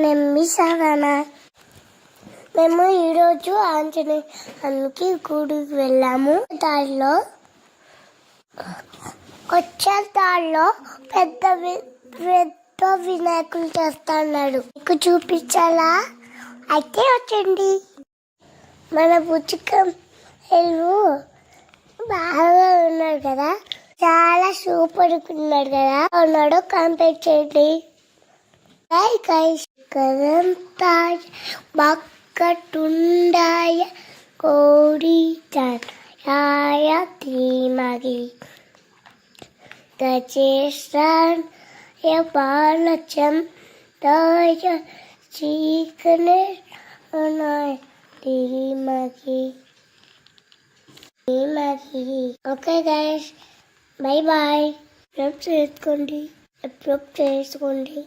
నేను మీ సాధన. మేము ఈరోజు ఆంజనేయునికి గుడికి వెళ్ళాము. వచ్చే దారిలో పెద్ద వినాయకులు చేస్తున్నాడు. మీకు చూపించాలా? అయితే వచ్చండి. మన పుచ్చకం బాగా ఉన్నాడు కదా, చాలా సూపర్ ఉన్నాడు కదా. ఉన్నాడు కంపేర్ చేయండి. బక్కటుండాయ కోడి చాయ ధీమగి గజేశ్వరాయ బాలచం దాయ చీకనే ధీమగి. Okay guys, bye bye. Subscribe చేసుకోండి.